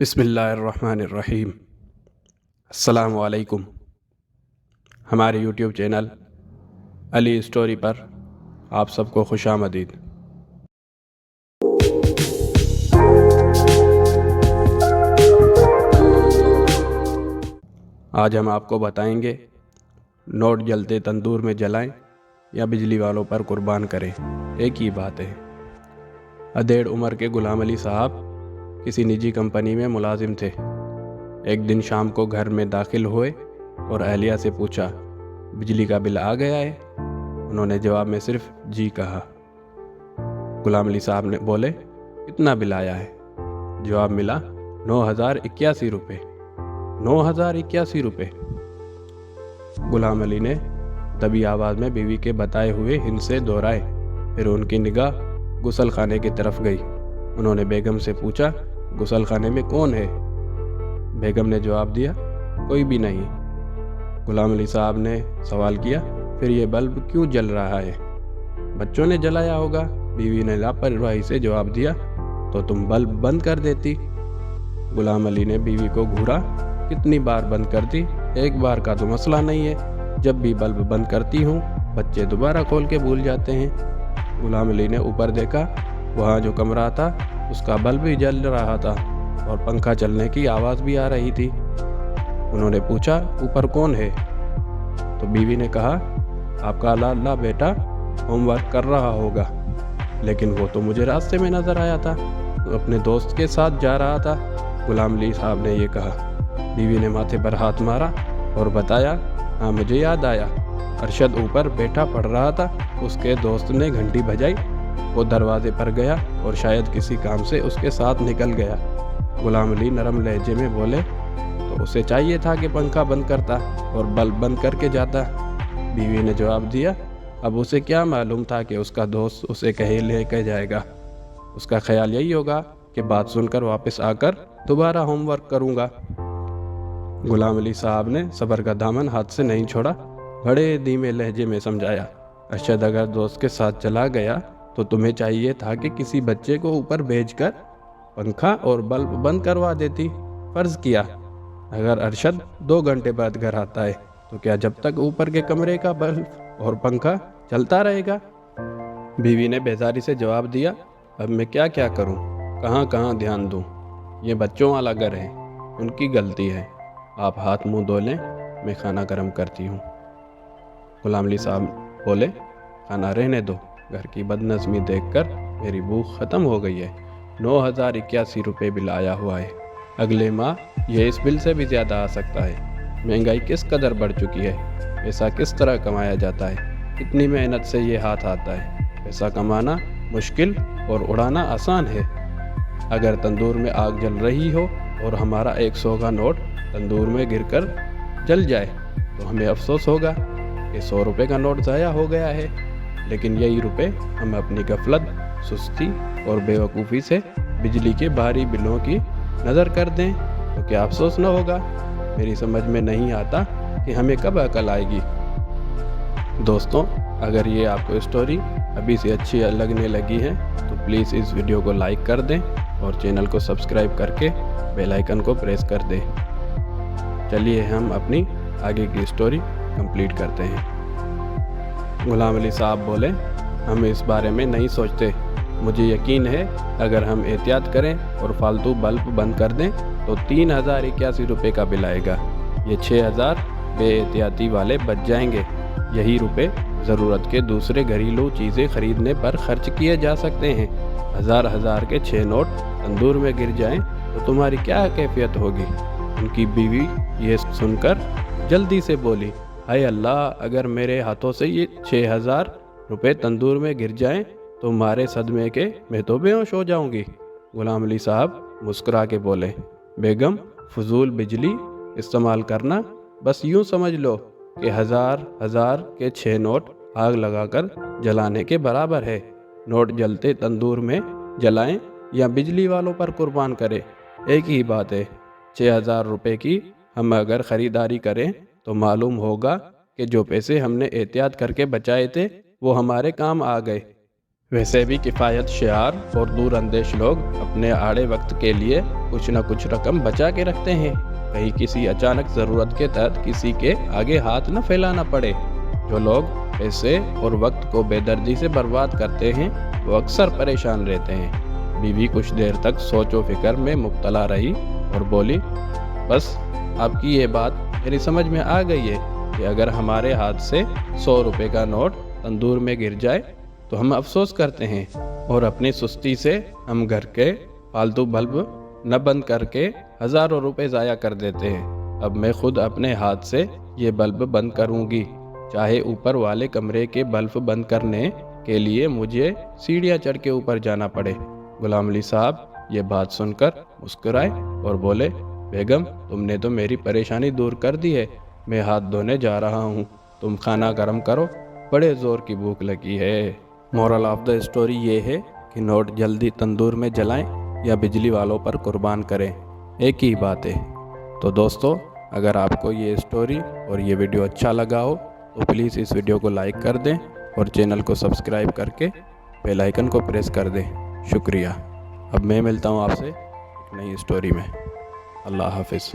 बिस्मिल्लाहिर्रहमानिर्रहीम। अस्सलामु अलैकुम। हमारे यूट्यूब चैनल अली स्टोरी पर आप सबको खुशामदीद। आज हम आपको बताएंगे नोट जलते तंदूर में जलाएं या बिजली वालों पर कुर्बान करें, एक ही बात है। अधेड़ उम्र के गुलाम अली साहब किसी निजी कंपनी में मुलाजिम थे। एक दिन शाम को घर में दाखिल हुए और अहलिया से पूछा, बिजली का बिल आ गया है? उन्होंने जवाब में सिर्फ जी कहा। गुलाम अली साहब ने बोले, कितना बिल आया है? जवाब मिला, 9,081 रुपये। 9,081 रुपये। गुलाम अली ने दबी आवाज़ में बीवी के बताए हुए हिंसे दोहराए। फिर उनकी निगाह गुसल खाने की तरफ गई। उन्होंने बेगम से पूछा, गुसल खाने में कौन है? बेगम ने जवाब दिया, कोई भी नहीं। गुलाम अली साहब ने सवाल किया, फिर ये बल्ब क्यों जल रहा है? बच्चों ने जलाया होगा। बीवी ने लापरवाही से जवाब दिया, तो तुम बल्ब बंद कर देती। गुलाम अली ने बीवी को घूरा, कितनी बार बंद कर दी? एक बार का तो मसला नहीं है, जब भी बल्ब बंद करती हूँ बच्चे दोबारा खोल के भूल जाते हैं। गुलाम अली ने ऊपर देखा, वहाँ जो कमरा था उसका बल्ब भी जल रहा था और पंखा चलने की आवाज़ भी आ रही थी। उन्होंने पूछा, ऊपर कौन है? तो बीवी ने कहा, आपका लाला बेटा होमवर्क कर रहा होगा। लेकिन वो तो मुझे रास्ते में नज़र आया था, अपने दोस्त के साथ जा रहा था। गुलाम अली साहब ने ये कहा। बीवी ने माथे पर हाथ मारा और बताया, हाँ मुझे याद आया, अरशद ऊपर बैठा पढ़ रहा था, उसके दोस्त ने घंटी बजाई, वो दरवाजे पर गया और शायद किसी काम से उसके साथ निकल गया। गुलाम अली नरम लहजे में बोले, तो उसे चाहिए था कि पंखा बंद करता और बल्ब बंद करके जाता। बीवी ने जवाब दिया, अब उसे क्या मालूम था कि उसका दोस्त उसे कहीं लेकर जाएगा। उसका ख्याल यही होगा कि बात सुनकर वापस आकर दोबारा होमवर्क करूँगा। गुलाम अली साहब ने सब्र का दामन हाथ से नहीं छोड़ा, बड़े धीमे लहजे में समझाया, अरशद अगर दोस्त के साथ चला गया तो तुम्हें चाहिए था कि किसी बच्चे को ऊपर भेजकर पंखा और बल्ब बंद करवा देती। फर्ज किया, अगर अरशद 2 घंटे बाद घर आता है तो क्या जब तक ऊपर के कमरे का बल्ब और पंखा चलता रहेगा? बीवी ने बेजारी से जवाब दिया, अब मैं क्या क्या करूं, कहाँ कहाँ ध्यान दूं? ये बच्चों वाला घर है, उनकी गलती है। आप हाथ मुंह धो लें, मैं खाना गर्म करती हूँ। गुलाम अली साहब बोले, खाना रहने दो, घर की बदनज़मी देखकर मेरी भूख ख़त्म हो गई है। 9,081 रुपये बिल आया हुआ है। अगले माह ये इस बिल से भी ज़्यादा आ सकता है। महंगाई किस कदर बढ़ चुकी है, पैसा किस तरह कमाया जाता है, कितनी मेहनत से ये हाथ आता है। पैसा कमाना मुश्किल और उड़ाना आसान है। अगर तंदूर में आग जल रही हो और हमारा 100 का नोट तंदूर में गिरकर जल जाए तो हमें अफसोस होगा कि 100 रुपये का नोट ज़ाया हो गया है। लेकिन यही रुपए हम अपनी गफलत, सुस्ती और बेवकूफ़ी से बिजली के भारी बिलों की नज़र कर दें तो क्या अफसोस न होगा? मेरी समझ में नहीं आता कि हमें कब अकल आएगी। दोस्तों, अगर ये आपको स्टोरी अभी से अच्छी लगने लगी है तो प्लीज़ इस वीडियो को लाइक कर दें और चैनल को सब्सक्राइब करके बेल आइकन को प्रेस कर दें। चलिए हम अपनी आगे की स्टोरी कंप्लीट करते हैं। गुलाम अली साहब बोले, हम इस बारे में नहीं सोचते। मुझे यकीन है अगर हम एहतियात करें और फालतू बल्ब बंद कर दें तो 3,081 रुपये का बिल आएगा। ये 6,000 बेएहतियाती वाले बच जाएंगे। यही रुपए ज़रूरत के दूसरे घरेलू चीज़ें खरीदने पर खर्च किए जा सकते हैं। हज़ार के 6 नोट तंदूर में गिर जाएं तो तुम्हारी क्या कैफियत होगी? उनकी बीवी ये सुनकर जल्दी से बोली, हाय अल्लाह, अगर मेरे हाथों से ये 6,000 रुपये तंदूर में गिर जाएं तो मारे सदमे के मैं तो बेहोश हो जाऊंगी। गुलाम अली साहब मुस्कुरा के बोले, बेगम, फजूल बिजली इस्तेमाल करना बस यूं समझ लो कि हज़ार के 6 नोट आग लगाकर जलाने के बराबर है। नोट जलते तंदूर में जलाएं या बिजली वालों पर कुर्बान करें, एक ही बात है। 6,000 रुपये की हम अगर ख़रीदारी करें तो मालूम होगा कि जो पैसे हमने एहतियात करके बचाए थे वो हमारे काम आ गए। वैसे भी किफ़ायत शार और दूर अंदेश लोग अपने आड़े वक्त के लिए कुछ न कुछ रकम बचा के रखते हैं, कहीं किसी अचानक ज़रूरत के तहत किसी के आगे हाथ न फैलाना पड़े। जो लोग पैसे और वक्त को बेदर्दी से बर्बाद करते हैं वो अक्सर परेशान रहते हैं। बीवी कुछ देर तक सोचो फिक्र में मुब्तला रही और बोली, बस आपकी ये बात मेरी समझ में आ गई है कि अगर हमारे हाथ से 100 रुपये का नोट तंदूर में गिर जाए तो हम अफसोस करते हैं और अपनी सुस्ती से हम घर के फालतू बल्ब न बंद करके हज़ारों रुपए ज़ाया कर देते हैं। अब मैं खुद अपने हाथ से ये बल्ब बंद करूँगी, चाहे ऊपर वाले कमरे के बल्ब बंद करने के लिए मुझे सीढ़ियाँ चढ़ के ऊपर जाना पड़े। गुलाम अली साहब ये बात सुनकर मुस्कुराए और बोले, बेगम तुमने तो मेरी परेशानी दूर कर दी है, मैं हाथ धोने जा रहा हूँ, तुम खाना गर्म करो, बड़े ज़ोर की भूख लगी है। मोरल ऑफ द स्टोरी ये है कि नोट जल्दी तंदूर में जलाएं या बिजली वालों पर कुर्बान करें, एक ही बात है। तो दोस्तों, अगर आपको ये स्टोरी और ये वीडियो अच्छा लगा हो तो प्लीज़ इस वीडियो को लाइक कर दें और चैनल को सब्सक्राइब करके बेल आइकन को प्रेस कर दें। शुक्रिया। अब मैं मिलता हूँ आपसे एक नई स्टोरी में। अल्लाह हाफिज़।